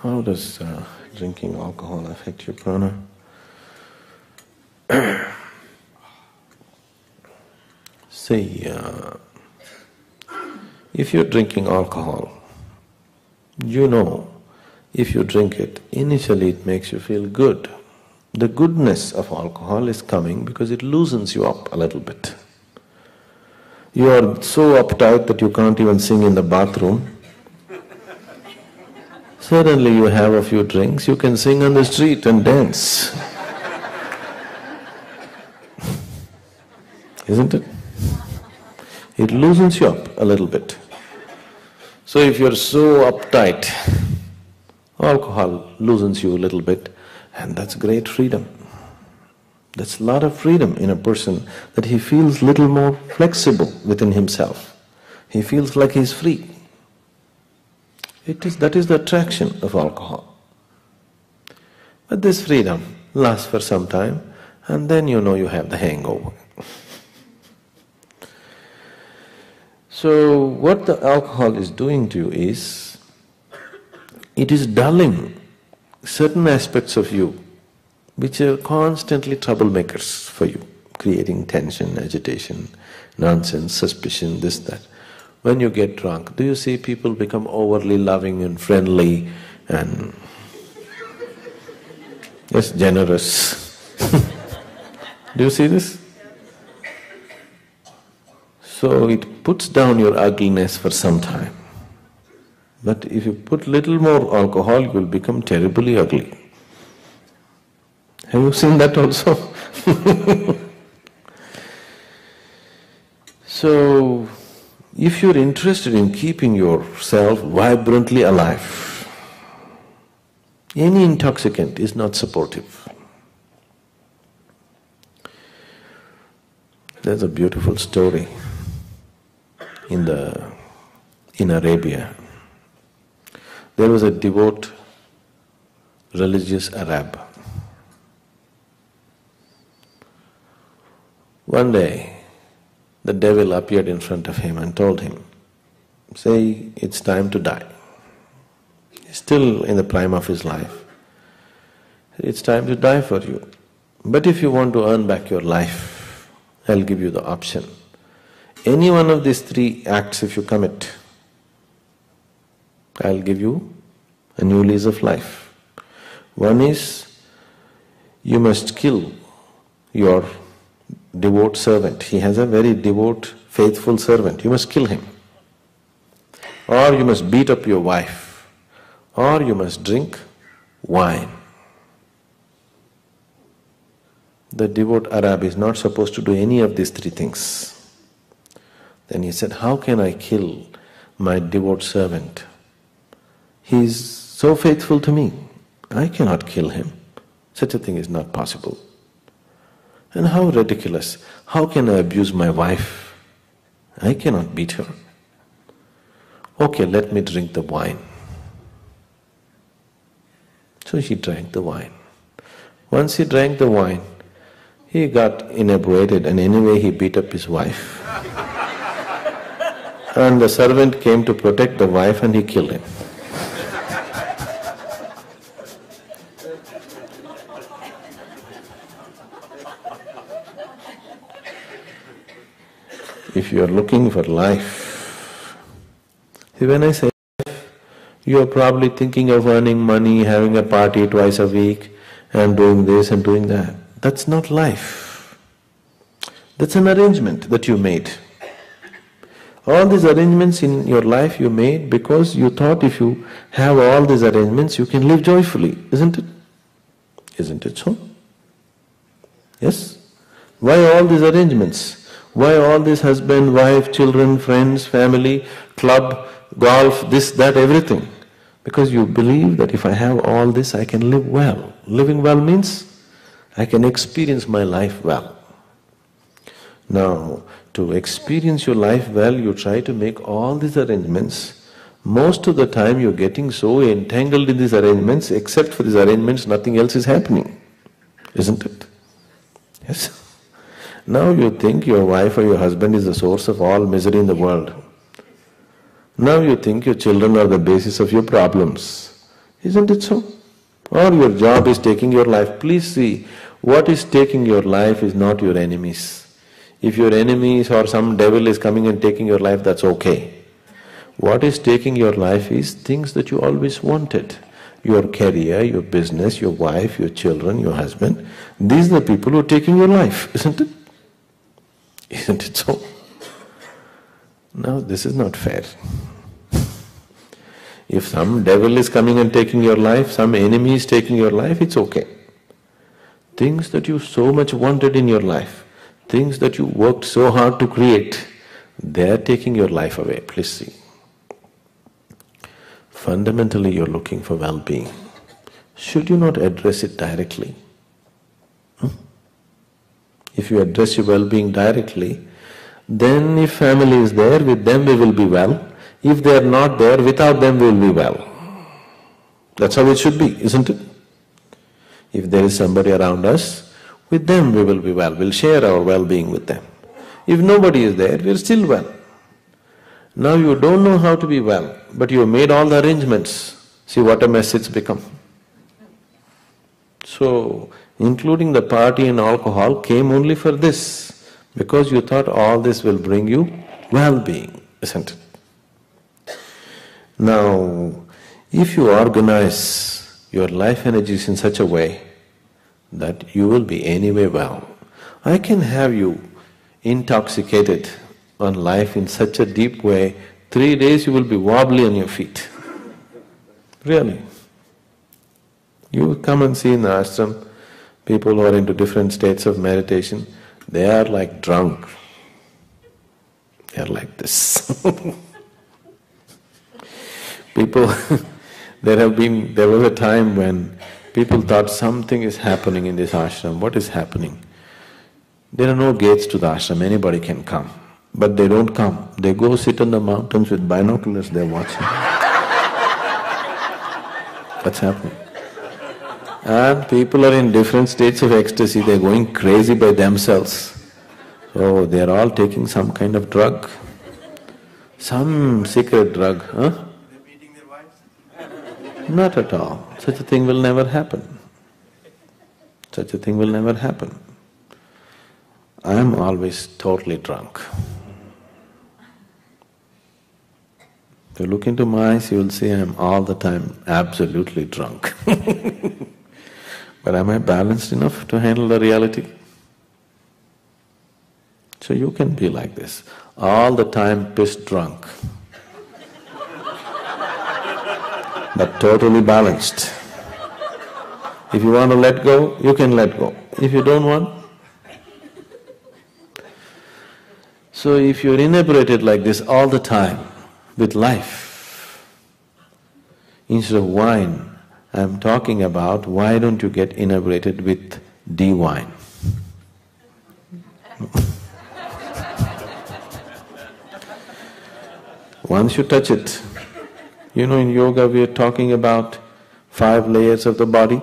How does drinking alcohol affect your prana? See, if you're drinking alcohol, you know, if you drink it, initially it makes you feel good. The goodness of alcohol is coming because it loosens you up a little bit. You are so uptight that you can't even sing in the bathroom. Suddenly you have a few drinks, you can sing on the street and dance. Isn't it? It loosens you up a little bit. So if you're so uptight, alcohol loosens you a little bit, and that's great freedom. That's a lot of freedom in a person, that he feels little more flexible within himself. He feels like he's free. That is the attraction of alcohol. But this freedom lasts for some time, and then you know you have the hangover. So what the alcohol is doing to you is, it is dulling certain aspects of you which are constantly troublemakers for you, creating tension, agitation, nonsense, suspicion, this, that. When you get drunk, do you see people become overly loving and friendly and yes, generous? Do you see this? So it puts down your ugliness for some time. But if you put little more alcohol, you will become terribly ugly. Have you seen that also? So, if you're interested in keeping yourself vibrantly alive, any intoxicant is not supportive. There's a beautiful story in Arabia. There was a devout religious Arab. One day, the devil appeared in front of him and told him, say, it's time to die. He's still in the prime of his life. It's time to die for you. But if you want to earn back your life, I'll give you the option. Any one of these three acts if you commit, I'll give you a new lease of life. One is, you must kill your devout servant. He has a very devout, faithful servant. You must kill him. Or you must beat up your wife. Or you must drink wine. The devout Arab is not supposed to do any of these three things. Then he said, how can I kill my devout servant? He is so faithful to me. I cannot kill him. Such a thing is not possible. And how ridiculous! How can I abuse my wife? I cannot beat her. Okay, let me drink the wine. So he drank the wine. Once he drank the wine, he got inebriated, and anyway he beat up his wife. And the servant came to protect the wife and he killed him. If you are looking for life, see, when I say life, you are probably thinking of earning money, having a party twice a week and doing this and doing that. That's not life. That's an arrangement that you made. All these arrangements in your life you made because you thought if you have all these arrangements, you can live joyfully, isn't it? Isn't it so? Yes? Why all these arrangements? Why all this husband, wife, children, friends, family, club, golf, this, that, everything? Because you believe that if I have all this, I can live well. Living well means I can experience my life well. Now, to experience your life well, you try to make all these arrangements. Most of the time you're getting so entangled in these arrangements, except for these arrangements, nothing else is happening, isn't it? Yes? Now you think your wife or your husband is the source of all misery in the world. Now you think your children are the basis of your problems. Isn't it so? Or your job is taking your life. Please see, what is taking your life is not your enemies. If your enemies or some devil is coming and taking your life, that's okay. What is taking your life is things that you always wanted. Your career, your business, your wife, your children, your husband. These are the people who are taking your life, isn't it? Isn't it so? Now, this is not fair. If some devil is coming and taking your life, some enemy is taking your life, it's okay. Things that you so much wanted in your life, things that you worked so hard to create, they're taking your life away, please see. Fundamentally, you're looking for well-being. Should you not address it directly? If you address your well-being directly, then if family is there, with them we will be well. If they are not there, without them we will be well. That's how it should be, isn't it? If there is somebody around us, with them we will be well, we'll share our well-being with them. If nobody is there, we're still well. Now you don't know how to be well, but you have made all the arrangements. See what a mess it's become. So, including the party and alcohol came only for this, because you thought all this will bring you well-being, isn't it? Now, if you organize your life energies in such a way that you will be anyway well, I can have you intoxicated on life in such a deep way, 3 days you will be wobbly on your feet. Really. You come and see in the ashram, people who are into different states of meditation, they are like drunk. They are like this. People, there was a time when people thought something is happening in this ashram. What is happening? There are no gates to the ashram, anybody can come. But they don't come. They go sit on the mountains with binoculars, they're watching. What's happening? And people are in different states of ecstasy, they're going crazy by themselves. So they're all taking some kind of drug. Some secret drug, huh? They're beating their wives? Not at all. Such a thing will never happen. Such a thing will never happen. I am always totally drunk. If you look into my eyes, you will see I am all the time absolutely drunk. But am I balanced enough to handle the reality? So you can be like this, all the time pissed drunk, but totally balanced. If you want to let go, you can let go. If you don't want, so if you're inebriated like this all the time with life, instead of wine, I'm talking about why don't you get inebriated with D-wine? Once you touch it, you know in yoga we are talking about 5 layers of the body.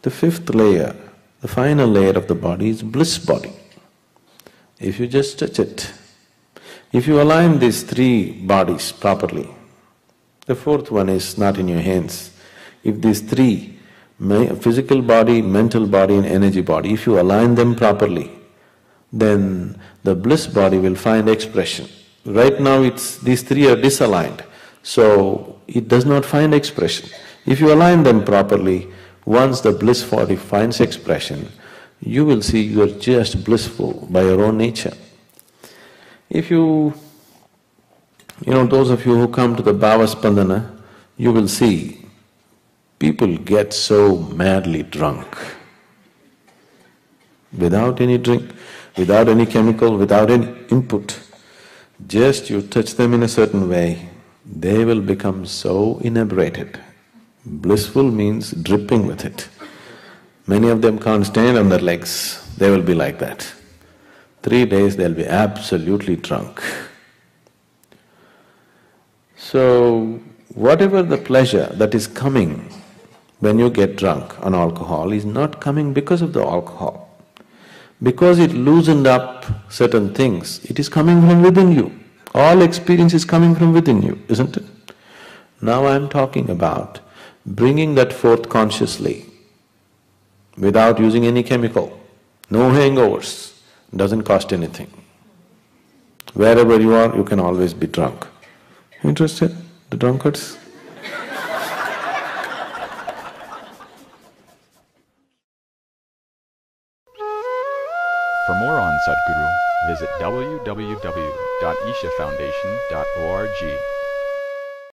The 5th layer, the final layer of the body is bliss body. If you just touch it, if you align these 3 bodies properly, the 4th one is not in your hands. If these 3, physical body, mental body and energy body, if you align them properly, then the bliss body will find expression. Right now these 3 are disaligned, so it does not find expression. If you align them properly, once the bliss body finds expression, you will see you are just blissful by your own nature. If you know, those of you who come to the Bhava Spandana, you will see people get so madly drunk. Without any drink, without any chemical, without any input, just you touch them in a certain way, they will become so inebriated. Blissful means dripping with it. Many of them can't stand on their legs, they will be like that. 3 days they'll be absolutely drunk. So, whatever the pleasure that is coming when you get drunk on alcohol is not coming because of the alcohol. Because it loosened up certain things, it is coming from within you. All experience is coming from within you, isn't it? Now I'm talking about bringing that forth consciously without using any chemical, no hangovers, doesn't cost anything. Wherever you are, you can always be drunk. Interested, the drunkards? For more on Sadhguru, visit www.ishafoundation.org.